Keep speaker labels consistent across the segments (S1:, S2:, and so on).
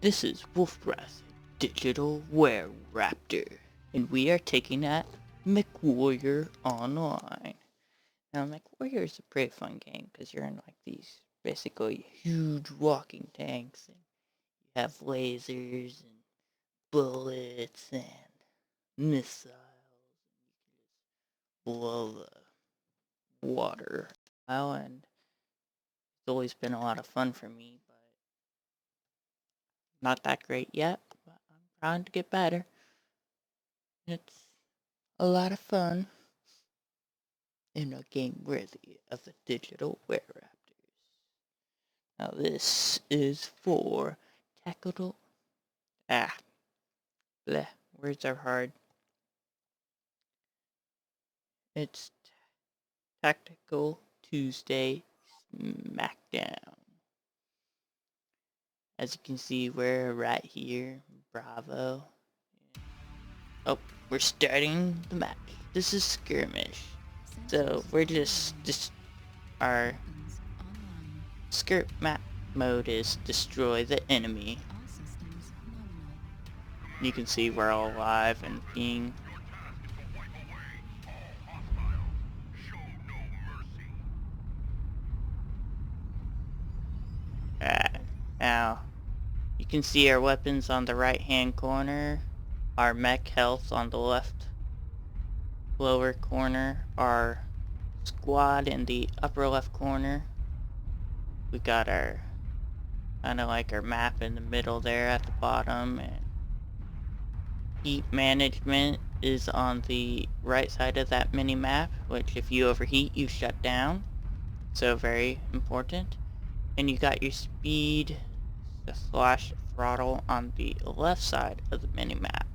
S1: This is Wolfbreath, Digital Were-Raptor, and we are taking at MechWarrior Online. Now, MechWarrior is a pretty fun game because you're in like these basically huge walking tanks, and you have lasers and bullets and missiles, blow the water out, and it's always been a lot of fun for me, but not that great yet. But I'm trying to get better. It's a lot of fun in a game worthy of the digital Were-Raptors. Now this is for tactical. Bleh, words are hard. It's Tactical Tuesday Smackdown. As you can see, we're right here. Bravo. Oh, we're starting the match. This is skirmish. So we're just our skirt map mode is destroy the enemy. You can see we're all alive and being now you can see our weapons on the right hand corner, our mech health on the left lower corner, our squad in the upper left corner. We got our kind of like our map in the middle there at the bottom, and heat management is on the right side of that mini map, which if you overheat you shut down, so very important. And you got your speed slash throttle on the left side of the mini map.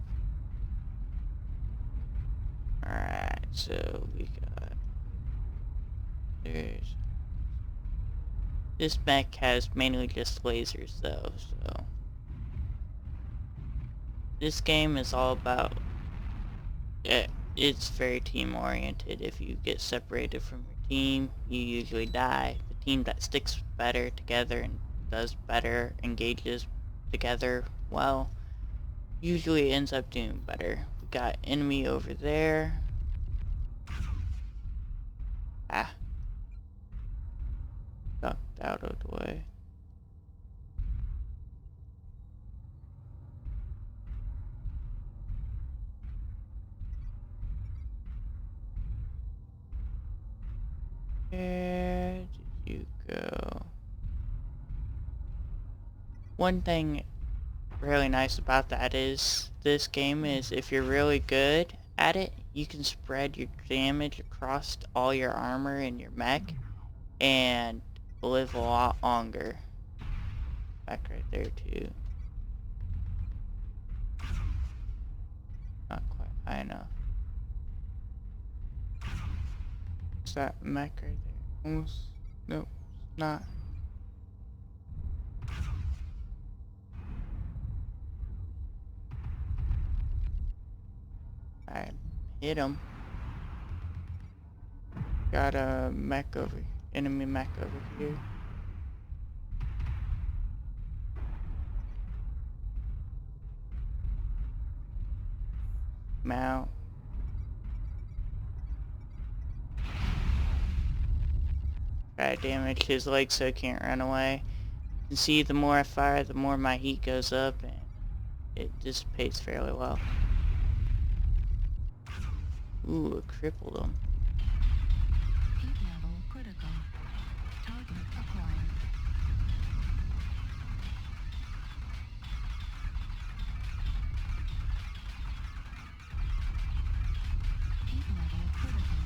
S1: Alright, so we got this mech has mainly just lasers though, so this game is all about it's very team oriented. If you get separated from your team, you usually die. The team that sticks better together and does better, engages together well, usually ends up doing better. We got enemy over there. Ducked out of the way. Where did you go? One thing really nice about that is this game is if you're really good at it, you can spread your damage across all your armor and your mech and live a lot longer. Back right there too. Not quite high enough. Is that mech right there? Almost. Nope, not. I hit him. Got a mech over, enemy mech over here. Mount. Try to damage his legs so he can't run away. You can see the more I fire, the more my heat goes up, and it dissipates fairly well. Ooh, it crippled him.
S2: Heat level critical. Target acquired. Heat level critical.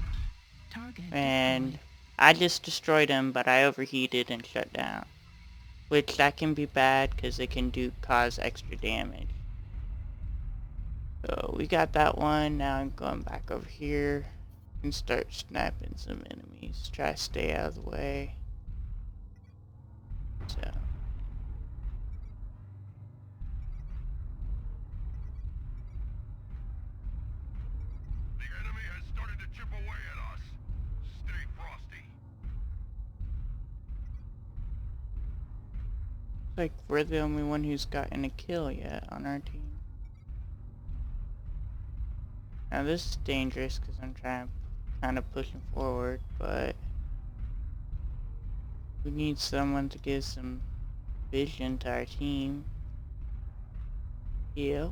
S2: Target
S1: And
S2: destroyed.
S1: I just destroyed him, but I overheated and shut down. Which that can be bad because it can cause extra damage. So we got that one. Now I'm going back over here and start sniping some enemies. Try to stay out of the way. So
S3: The enemy has started to chip away at us. Stay frosty.
S1: Like we're the only one who's gotten a kill yet on our team. Now this is dangerous because I'm kind of pushing forward, but we need someone to give some vision to our team. Yep.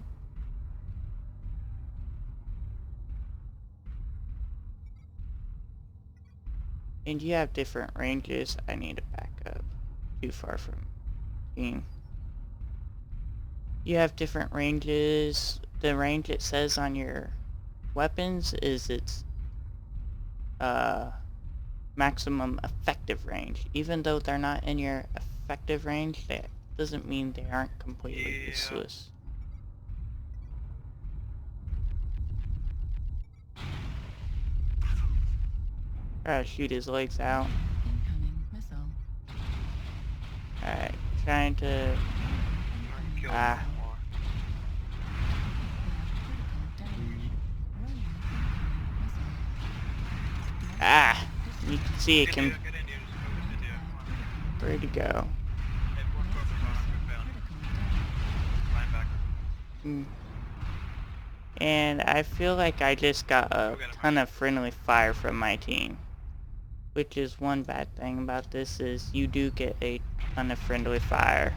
S1: And you have different ranges. I need to back up. Too far from team. You have different ranges. The range it says on your weapons is its maximum effective range. Even though they're not in your effective range, that doesn't mean they aren't completely useless. Try to shoot his legs out.
S2: Incoming missile.
S1: Alright, trying to...
S4: Kill
S1: Ah.
S4: him more.
S1: Ah! You can see it
S4: India,
S1: can...
S4: get India. Just focus India. Come on.
S1: Where'd he go?
S4: Hey, more focus on him. Good found. Linebacker.
S1: Hmm. And I feel like I just got a ton of friendly fire from my team. Which is one bad thing about this is you do get a ton of friendly fire.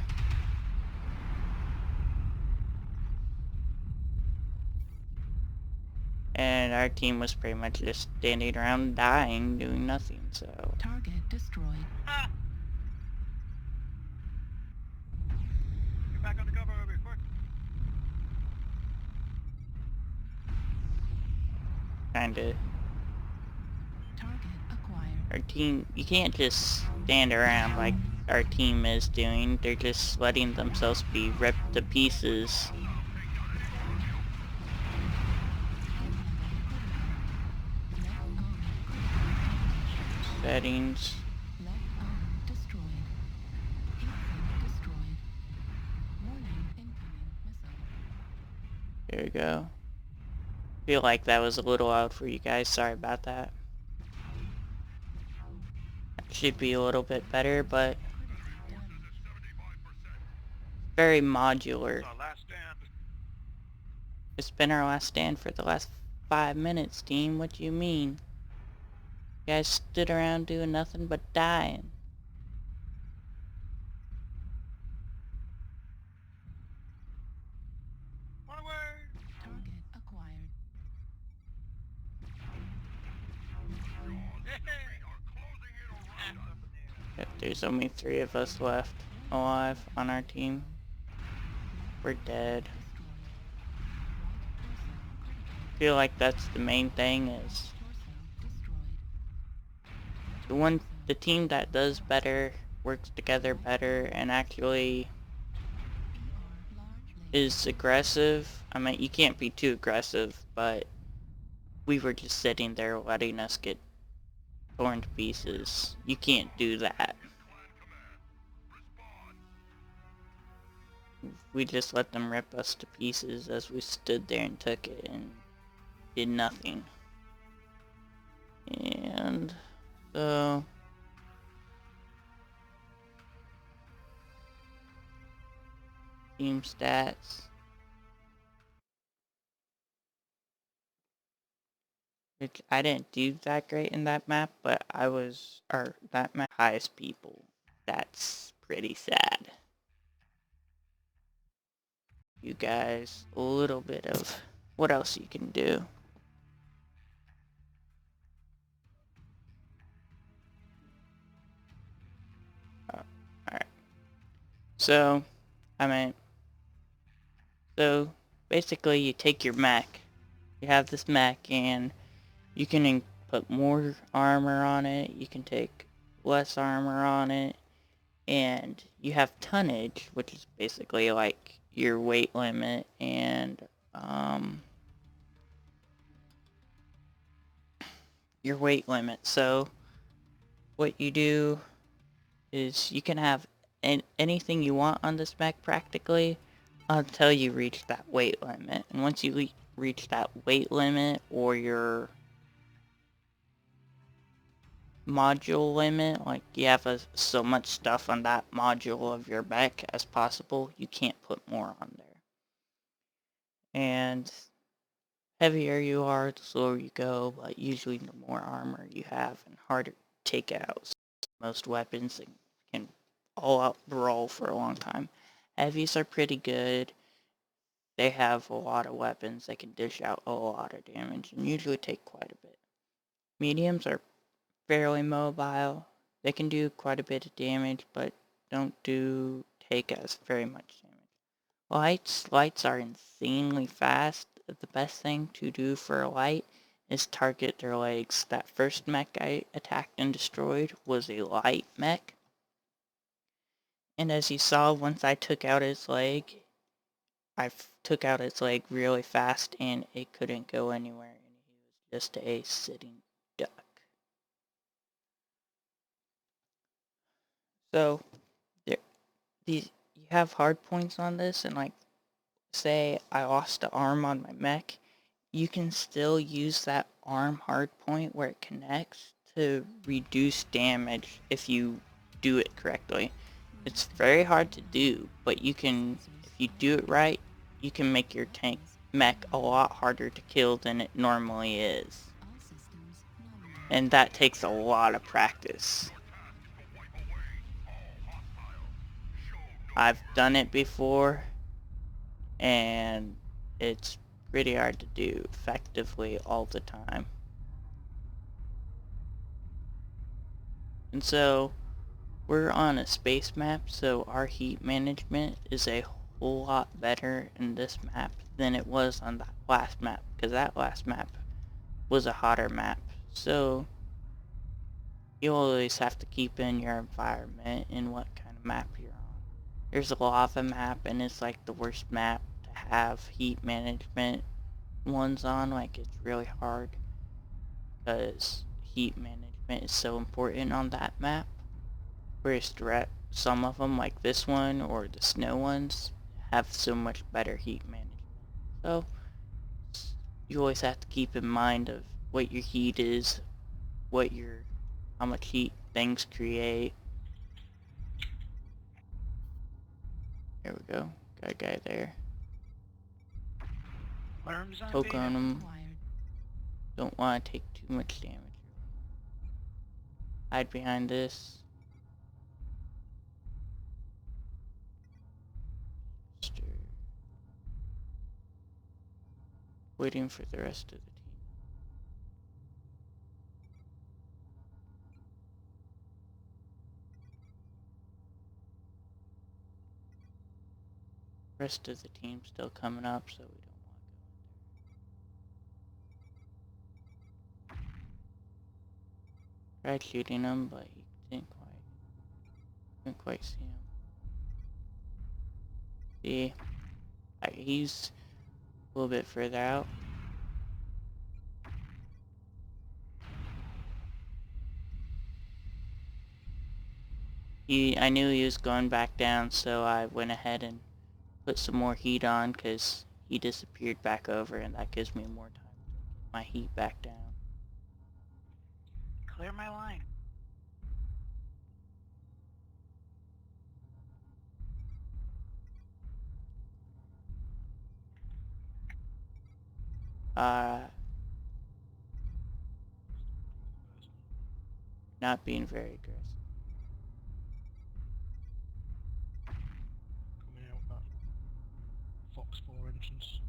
S1: And our team was pretty much just standing around dying, doing nothing, so...
S2: Target destroyed.
S4: Ah! Get back on the cover over here, quick.
S1: Kinda...
S2: Target acquired.
S1: Our team... You can't just stand around like our team is doing. They're just letting themselves be ripped to pieces. Settings.
S2: Left arm destroyed. Heat destroyed. Warning, incoming missile.
S1: There we go. Feel like that was a little loud for you guys. Sorry about that. Should be a little bit better, but very modular.
S4: It's our last stand.
S1: It's been our last stand for the last 5 minutes, team. What do you mean? You guys stood around doing nothing but dying.
S4: Run away!
S2: Target acquired.
S1: Yep, there's only 3 of us left alive on our team. We're dead. Feel like that's the main thing is the team that does better works together better and actually is aggressive. I mean, you can't be too aggressive, but we were just sitting there letting us get torn to pieces. You can't do that. We just let them rip us to pieces as we stood there and took it and did nothing. And so team stats. Which I didn't do that great in that map, but that map highest people. That's pretty sad. You guys, a little bit of what else you can do. Alright. So basically you take your mech. You have this mech and you can put more armor on it, you can take less armor on it, and you have tonnage, which is basically like your weight limit, and your weight limit. So what you do is you can have anything you want on this mech practically until you reach that weight limit. And once you reach that weight limit or your module limit. Like, you have so much stuff on that module of your mech as possible. You can't put more on there. And heavier you are, the slower you go, but usually the more armor you have and harder to take out. So most weapons can all out brawl for a long time. Heavies are pretty good. They have a lot of weapons. They can dish out a lot of damage and usually take quite a bit. Mediums are fairly mobile. They can do quite a bit of damage, but don't take as very much damage. Lights are insanely fast. The best thing to do for a light is target their legs. That first mech I attacked and destroyed was a light mech. And as you saw, once I took out its leg, took out its leg really fast and it couldn't go anywhere. And he was just a sitting duck. So, you have hard points on this, and like, say I lost an arm on my mech, you can still use that arm hard point where it connects to reduce damage if you do it correctly. It's very hard to do, but you can, if you do it right, you can make your mech a lot harder to kill than it normally is. And that takes a lot of practice. I've done it before, and it's pretty hard to do effectively all the time. And so we're on a space map, so our heat management is a whole lot better in this map than it was on that last map, because that last map was a hotter map. So you always have to keep in your environment and what kind of map you're on. There's a lava map, and it's like the worst map to have heat management ones on. Like, it's really hard because heat management is so important on that map. Whereas some of them, like this one or the snow ones, have so much better heat management. So you always have to keep in mind of what your heat is, how much heat things create. There we go. Got a guy there.
S4: Worms on
S1: Poke on him.
S2: Acquired.
S1: Don't want to take too much damage. Hide behind this. Waiting for the rest of the team. Rest of the team's still coming up, so we don't want to go in there. Tried shooting him, but he couldn't quite see him. See, he's a little bit further out. I knew he was going back down, so I went ahead and put some more heat on, because he disappeared back over, and that gives me more time to get my heat back down.
S4: Clear my line.
S1: Not being very aggressive.
S5: Coming out that Fox 4 entrance.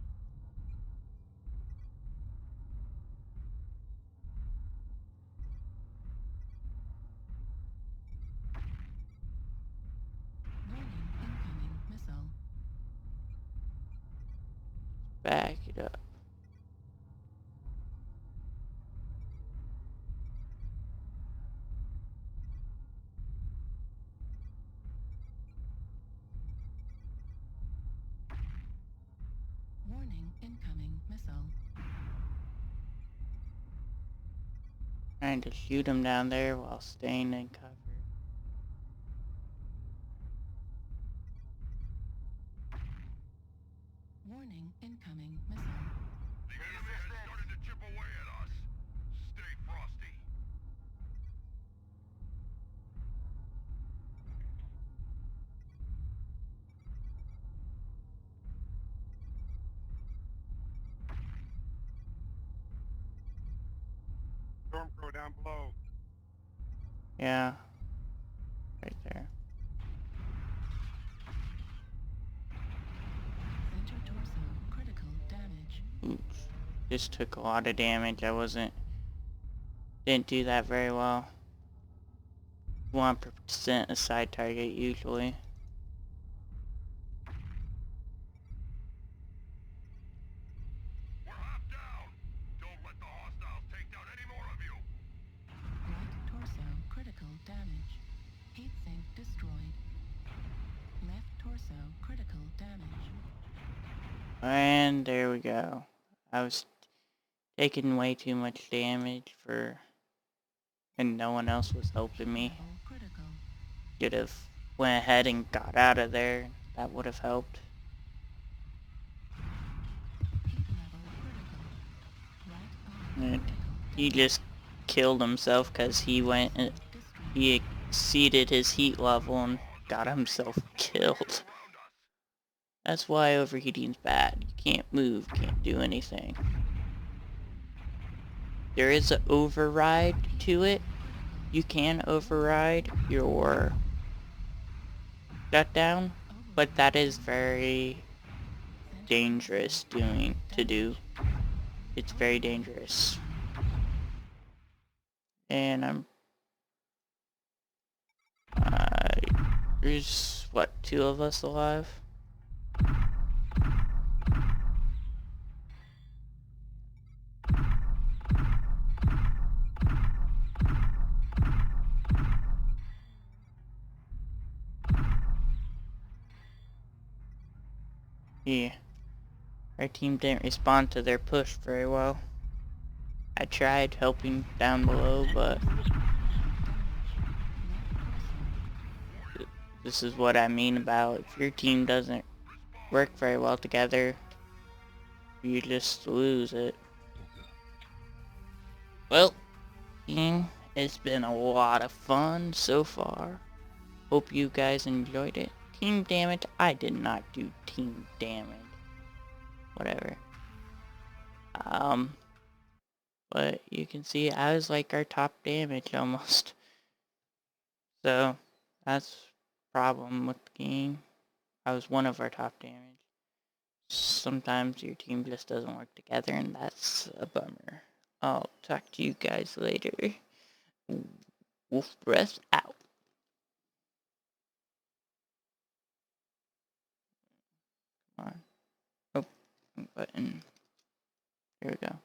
S2: Warning, incoming missile.
S1: Back it up.
S2: Warning, incoming missile.
S1: Trying to shoot him down there while staying in cover.
S2: Warning, incoming missile.
S3: The enemy has started to chip away at us. Stay frosty. torso down below.
S1: Yeah. Right there.
S2: Center torso, critical damage.
S1: Oops. Just took a lot of damage. Didn't do that very well. 1% a side target usually.
S3: We're half down. Don't let the hostiles take down any more of you.
S2: Right torso, critical damage. Heat sink destroyed. Left torso, critical damage.
S1: And there we go. I was taking way too much damage and no one else was helping me.
S2: Level critical.
S1: Should have went ahead and got out of there. That would have helped.
S2: Heat level critical. Right arm
S1: And
S2: critical
S1: he
S2: damage.
S1: just killed himself because he went and
S2: Destroyed.
S1: he exceeded his heat level and got himself killed.
S3: Around us.
S1: That's why overheating's bad. You can't move, can't do anything. There is an override to it. You can override your shutdown, but that is very dangerous to do. It's very dangerous. And there's what, 2 of us alive? Yeah. Our team didn't respond to their push very well. I tried helping down below, but this is what I mean about if your team doesn't work very well together, you just lose it. Well, team, it's been a lot of fun so far. Hope you guys enjoyed it. Team damage, I did not do team damage. Whatever. But you can see I was like our top damage almost. So, that's the problem with the game. I was one of our top damage. Sometimes your team just doesn't work together and that's a bummer. I'll talk to you guys later. Wolf breath out. Come on. Oh, button. There we go.